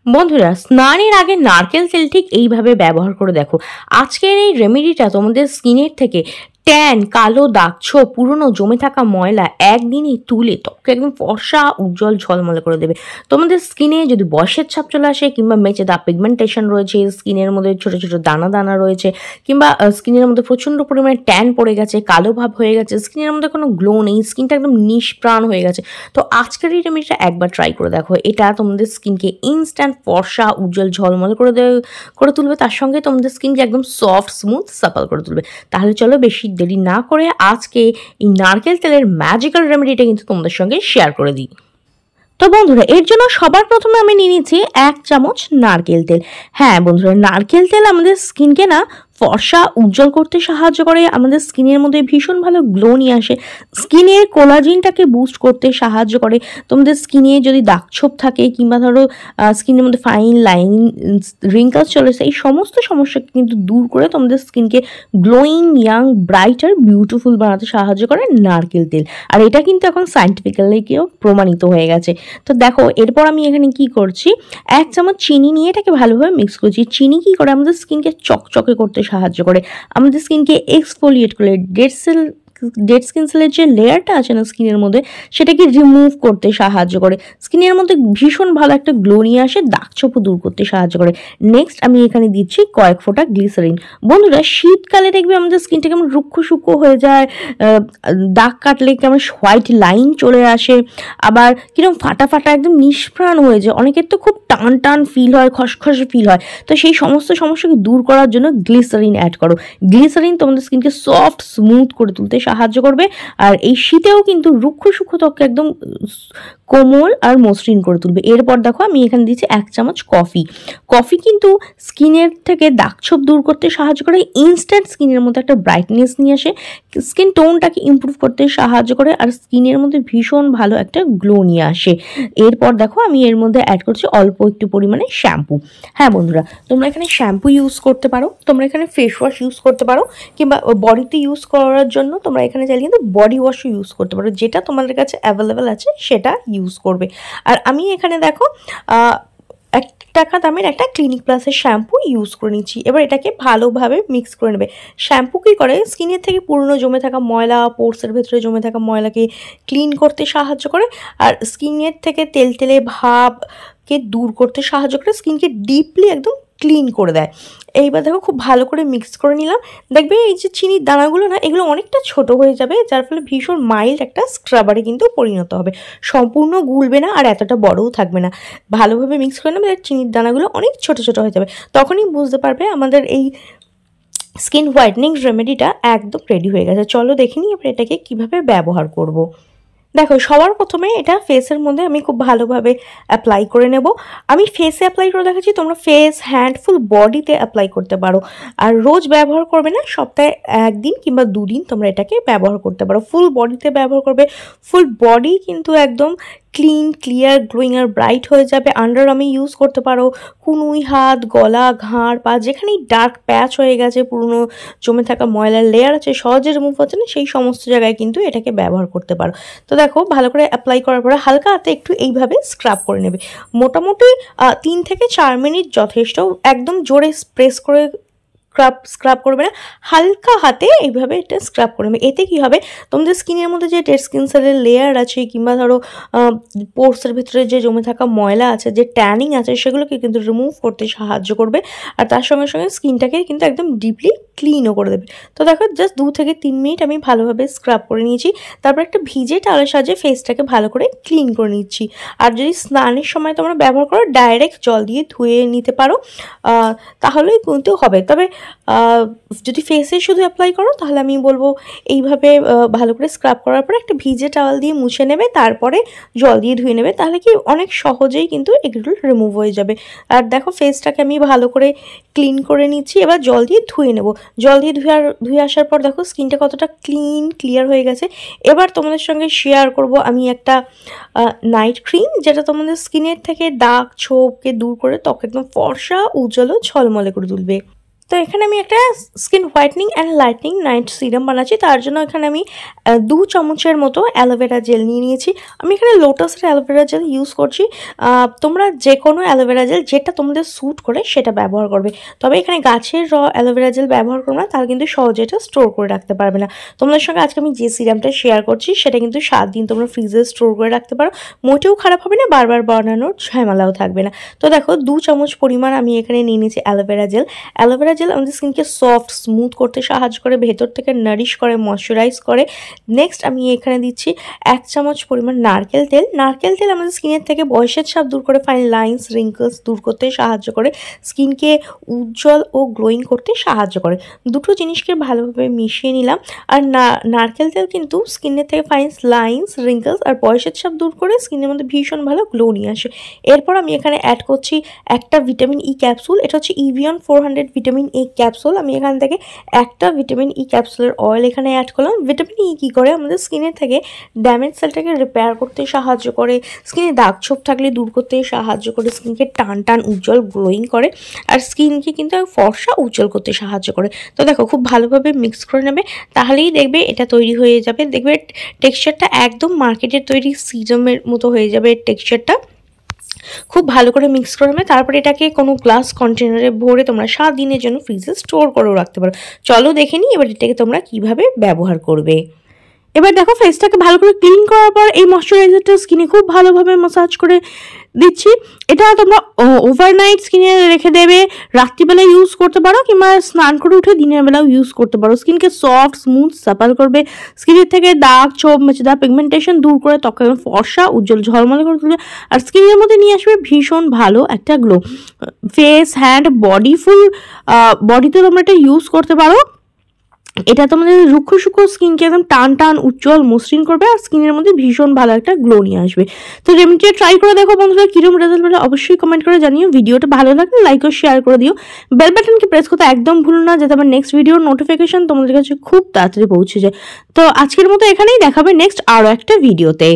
বন্ধুরা, স্নানের আগে নারকেল তেল ঠিক এইভাবে ব্যবহার করে দেখো। আজকের এই রেমেডিটা তোমাদের স্কিনের থেকে ট্যান, কালো দাগ, ছোপ, পুরনো জমে থাকা ময়লা একদিনই তুলে ত্বককে একদম ফর্সা, উজ্জ্বল, ঝলমলে করে দেবে। তোমাদের স্কিনে যদি বয়সের ছাপ চলে আসে, কিংবা মেচে দাগ, পিগমেন্টেশন রয়েছে, স্কিনের মধ্যে ছোট ছোট দানা দানা রয়েছে, কিংবা স্কিনের মধ্যে প্রচণ্ড পরিমাণে ট্যান পড়ে গেছে, কালো ভাব হয়ে গেছে, স্কিনের মধ্যে কোনো গ্লো নেই, স্কিনটা একদম নিষ্প্রাণ হয়ে গেছে, তো আজকের এই রেমেডিটা একবার ট্রাই করে দেখো। এটা তোমাদের স্কিনকে ইনস্ট্যান্ট ফর্সা, উজ্জ্বল, ঝলমলে করে তুলবে। তার সঙ্গে তোমাদের স্কিনকে একদম সফট, স্মুথ, সাপল করে তুলবে। তাহলে চলো বেশি দেরি না করে আজকে এই নারকেল তেলের ম্যাজিক্যাল রেমেডিটা কিন্তু তোমাদের সঙ্গে শেয়ার করে দিই। তো বন্ধুরা, এর জন্য সবার প্রথমে আমি নিয়ে নিচ্ছি 1 চামচ নারকেল তেল। হ্যাঁ বন্ধুরা, নারকেল তেল আমাদের স্কিনকে না ফর্সা, উজ্জ্বল করতে সাহায্য করে, আমাদের স্কিনের মধ্যে ভীষণ ভালো গ্লো নিয়ে আসে, স্কিনের কোলাজিনটাকে বুস্ট করতে সাহায্য করে। তোমাদের স্কিনে যদি দাগছোপ থাকে, কিংবা ধরো স্কিনের মধ্যে ফাইন লাইন, রিঙ্কলস চলে আসে, এই সমস্ত সমস্যাকে কিন্তু দূর করে তোমাদের স্কিনকে গ্লোয়িং, ইয়াং, ব্রাইট আর বিউটিফুল বানাতে সাহায্য করে নারকেল তেল। আর এটা কিন্তু এখন সায়েন্টিফিক্যালিও প্রমাণিত হয়ে গেছে। তো দেখো, এরপর আমি এখানে কি করছি, 1 চামচ চিনি নিয়ে এটাকে ভালোভাবে মিক্স করছি। চিনি কি করে, আমাদের স্কিনকে চকচকে করতে সাহায্য করে, আমাদের স্কিনকে এক্সফোলিয়েট করে, ডেড স্কিন সেলের যে লেয়ারটা আছে না স্কিনের মধ্যে, সেটাকে রিমুভ করতে সাহায্য করে, স্কিনের মধ্যে ভীষণ ভালো একটা গ্লো নিয়ে আসে, দাগছোপও দূর করতে সাহায্য করে। নেক্সট আমি এখানে দিচ্ছি কয়েক ফোঁটা গ্লিসারিন। বন্ধুরা, শীতকালে দেখবে আমাদের স্কিনটা কেমন রুক্ষ সূক্ষ্ম হয়ে যায়, দাগ কাটলে কেমন হোয়াইট লাইন চলে আসে, আবার কিরকম ফাটা ফাটা একদম নিষ্প্রাণ হয়ে যায়, অনেকের তো খুব টান টান ফিল হয়, খসখসে ফিল হয়। তো সেই সমস্ত সমস্যাকে দূর করার জন্য গ্লিসারিন অ্যাড করো। গ্লিসারিন তোমাদের স্কিনকে সফট, স্মুথ করে তুলতে সাহায্য করবে। আর এই শীতেও কিন্তু রুক্ষ সূক্ষ্ম ত্বককে একদম কোমল আর মসৃণ করে তুলবে। এরপর দেখো, আমি এখানে দিচ্ছি 1 চামচ কফি। কফি কিন্তু স্কিনের থেকে দাগছোপ দূর করতে সাহায্য করে, ইনস্ট্যান্ট স্কিনের মধ্যে একটা ব্রাইটনেস নিয়ে আসে, স্কিন টোনটাকে ইমপ্রুভ করতে সাহায্য করে, আর স্কিনের মধ্যে ভীষণ ভালো একটা গ্লো নিয়ে আসে। এরপর দেখো, আমি এর মধ্যে অ্যাড করছি অল্প একটু পরিমাণে শ্যাম্পু। হ্যাঁ বন্ধুরা, তোমরা এখানে শ্যাম্পু ইউজ করতে পারো, তোমরা এখানে ফেস ওয়াশ ইউজ করতে পারো, কিংবা বডিতে ইউজ করার জন্য তোমরা এখানে চাইলে কিন্তু বডি ওয়াশও ইউজ করতে পারো, যেটা তোমাদের কাছে অ্যাভেলেবেল আছে সেটা ইউজ করবে। আর আমি এখানে দেখো 1 টাকা দামের একটা ক্লিনিক প্লাসের শ্যাম্পু ইউজ করে নিচ্ছি। এবার এটাকে ভালোভাবে মিক্স করে নেবে। শ্যাম্পু কী করে, স্কিনের থেকে পুরনো জমে থাকা ময়লা, পোর্সের ভেতরে জমে থাকা ময়লাকে ক্লিন করতে সাহায্য করে, আর স্কিনের থেকে তেলতেলে ভাবকে দূর করতে সাহায্য করে, স্কিনকে ডিপলি একদম ক্লিন করে দেয়। এইবার দেখো, খুব ভালো করে মিক্স করে নিলাম। দেখবে এই যে চিনির দানাগুলো না, এগুলো অনেকটা ছোট হয়ে যাবে, যার ফলে ভীষণ মাইল্ড একটা স্ক্রাবারে কিন্তু পরিণত হবে, সম্পূর্ণ গুলবে না আর এতটা বড়ও থাকবে না। ভালোভাবে মিক্স করে নেবে, চিনির দানাগুলো অনেক ছোট ছোট হয়ে যাবে, তখনই বুঝতে পারবে আমাদের এই স্কিন হোয়াইটনিং রেমেডিটা একদম রেডি হয়ে গেছে। চলো দেখে নিই এবার এটাকে কীভাবে ব্যবহার করব। দেখো, সবার প্রথমে এটা ফেসের মধ্যে আমি খুব ভালোভাবে অ্যাপ্লাই করে নেব। আমি ফেসে অ্যাপ্লাই করে দেখাচ্ছি, তোমরা ফেস, হ্যান্ড, ফুল বডিতে অ্যাপ্লাই করতে পারো। আর রোজ ব্যবহার করবে না, সপ্তাহে 1 দিন কিংবা 2 দিন তোমরা এটাকে ব্যবহার করতে পারো। ফুল বডিতে ব্যবহার করবে, ফুল বডি কিন্তু একদম ক্লিন, ক্লিয়ার, গ্লোয়িং আর ব্রাইট হয়ে যাবে। আন্ডার আর্মে ইউজ করতে পারো, কনুই, হাত, গলা, ঘাড়, পা, যেখানেই ডার্ক প্যাচ হয়ে গেছে, পুরনো জমে থাকা ময়লার লেয়ার আছে, সহজে রিমুভ হচ্ছে না, সেই সমস্ত জায়গায় কিন্তু এটাকে ব্যবহার করতে পারো। তো দেখো, ভালো করে অ্যাপ্লাই করার পরে হালকা হাতে একটু এইভাবে স্ক্রাব করে নেবে। মোটামুটি 3 থেকে 4 মিনিট যথেষ্ট, একদম জোরে প্রেস করে স্ক্রাব করবে না, হালকা হাতে এইভাবে এটা স্ক্রাব করে নেবে। এতে কী হবে, তোমাদের স্কিনের মধ্যে যে ডেড স্কিন সেলের লেয়ার আছে, কিংবা ধরো পোর্সের ভিতরে যে জমে থাকা ময়লা আছে, যে ট্যানিং আছে, সেগুলোকে কিন্তু রিমুভ করতে সাহায্য করবে। আর তার সঙ্গে সঙ্গে স্কিনটাকে কিন্তু একদম ডিপলি ক্লিনও করে দেবে। তো দেখো, জাস্ট 2 থেকে 3 মিনিট আমি ভালোভাবে স্ক্রাব করে নিয়েছি। তারপর একটা ভিজে টাওয়ালের সাহায্যে ফেসটাকে ভালো করে ক্লিন করে নিচ্ছি। আর যদি স্নানের সময় তোমরা ব্যবহার করো, ডাইরেক্ট জল দিয়ে ধুয়ে নিতে পারো, তাহলেই কিন্তু হবে। তবে যদি ফেসে শুধু অ্যাপ্লাই করো, তাহলে আমি বলবো এইভাবে ভালো করে স্ক্রাব করার পরে একটা ভিজে টাওয়াল দিয়ে মুছে নেবে, তারপরে জল দিয়ে ধুয়ে নেবে, তাহলে কি অনেক সহজেই কিন্তু এগুলো রিমুভ হয়ে যাবে। আর দেখো, ফেসটাকে আমি ভালো করে ক্লিন করে নিচ্ছি। এবার জল দিয়ে ধুয়ে নেব। জল দিয়ে ধুয়ে আসার পর দেখো স্কিনটা কতটা ক্লিন, ক্লিয়ার হয়ে গেছে। এবার তোমাদের সঙ্গে শেয়ার করব আমি একটা নাইট ক্রিম, যেটা তোমাদের স্কিনের থেকে দাগ ছোপকে দূর করে ত্বক একদম ফর্সা, উজ্জ্বল ও ঝলমলে করে তুলবে। তো এখানে আমি একটা skin whitening and lightning night serum বানাচ্ছি। তার জন্য এখানে আমি 2 চামচের মতো অ্যালোভেরা জেল নিয়ে নিয়েছি। আমি এখানে লোটাসের অ্যালোভেরা জেল ইউজ করছি। তোমরা যে কোনো অ্যালোভেরা জেল যেটা তোমাদের স্যুট করে সেটা ব্যবহার করবে। তবে এখানে গাছের অ্যালোভেরা জেল ব্যবহার করবে না, তাহলে কিন্তু সহজে এটা স্টোর করে রাখতে পারবে না। তোমাদের সঙ্গে আজকে আমি যে সিরামটা শেয়ার করছি সেটা কিন্তু 7 দিন তোমরা ফ্রিজে স্টোর করে রাখতে পারো, মোটেও খারাপ হবে না, বারবার বানানোর ঝামেলাও থাকবে না। তো দেখো 2 চামচ পরিমাণ আমি এখানে নিয়ে নিয়েছি অ্যালোভেরা জেল। অ্যালোভেরা জেল আমাদের স্কিনকে সফট স্মুথ করতে সাহায্য করে, ভেতর থেকে নারিশ করে, ময়শ্চারাইজ করে। নেক্সট আমি এখানে দিচ্ছি 1 চামচ পরিমাণ নারকেল তেল। নারকেল তেল আমাদের স্কিনের থেকে বয়সের ছাপ দূর করে, ফাইন লাইন্স রিঙ্কলস দূর করতে সাহায্য করে, স্কিনকে উজ্জ্বল ও গ্লোয়িং করতে সাহায্য করে। দুটো জিনিসকে ভালোভাবে মিশিয়ে নিলাম। আর নারকেল তেল কিন্তু স্কিনের থেকে ফাইন লাইন্স রিঙ্কলস আর বয়সের ছাপ দূর করে স্কিনের মধ্যে ভীষণ ভালো গ্লো নিয়ে আসে। এরপর আমি এখানে অ্যাড করছি একটা ভিটামিন ই ক্যাপসুল। এটা হচ্ছে ইভিয়ন 400 ভিটামিন ই ক্যাপসুল। আমি এখান থেকে একটা ভিটামিন ই ক্যাপসুলের অয়েল এখানে অ্যাড করলাম। ভিটামিন ই কী করে, আমাদের স্কিনের থেকে ড্যামেজ সেলটাকে রিপেয়ার করতে সাহায্য করে, স্কিনে দাগ ছোপ থাকলে দূর করতে সাহায্য করে, স্কিনকে টান টান উজ্জ্বল গ্লোয়িং করে, আর স্কিনকে কিন্তু ফর্সা উজ্জ্বল করতে সাহায্য করে। তো দেখো খুব ভালোভাবে মিক্স করে নেবে, তাহলেই দেখবে এটা তৈরি হয়ে যাবে। দেখবে টেক্সচারটা একদম মার্কেটের তৈরি সিরামের মতো হয়ে যাবে টেক্সচারটা। খুব ভালো করে মিক্স করে নেবে, তারপরে এটাকে কোনো গ্লাস কন্টেনারে ভরে তোমরা 7 দিনের জন্য ফ্রিজে স্টোর করেও রাখতে পারো। চলো দেখে নিই এবার এটাকে তোমরা কিভাবে ব্যবহার করবে। এবার দেখো ফেসটাকে ভালো করে ক্লিন করার পর এই ময়শ্চারাইজারটা স্কিনে খুব ভালোভাবে ম্যাসাজ করে দিচ্ছি। এটা তোমরা ওভারনাইট স্কিনে রেখে দেবে, রাত্রিবেলা ইউজ করতে পারো কিংবা স্নান করে উঠে দিনের বেলাও ইউজ করতে পারো। স্কিনকে সফট স্মুথ সাপাল করবে, স্কিনের থেকে দাগ ছোপ মেচেদা পিগমেন্টেশন দূর করে ত্বকে ফর্সা উজ্জ্বল ঝলমলে করে তুলবে, আর স্কিনের মধ্যে নিয়ে আসবে ভীষণ ভালো একটা গ্লো। ফেস হ্যান্ড বডি ফুল বডিতে তোমরা এটা ইউজ করতে পারো। এটা তোমাদের রুক্ষ সূক্ষ্ম স্কিনকে একদম টান টান উজ্জ্বল মসৃণ করবে, আর স্কিনের মধ্যে ভীষণ ভালো একটা গ্লো নিয়ে আসবে। তো রেমেডিটা ট্রাই করে দেখো বন্ধুরা, কিরকম রেজাল্ট পেলে অবশ্যই কমেন্ট করে জানিও। ভিডিওটা ভালো লাগলে লাইক ও শেয়ার করে দিও। বেল বাটনকে প্রেস করতে একদম ভুলো না, যাতে আমার নেক্সট ভিডিওর নোটিফিকেশন তোমাদের কাছে খুব তাড়াতাড়ি পৌঁছে যায়। তো আজকের মতো এখানেই দেখাবে নেক্সট আরও একটা ভিডিওতে।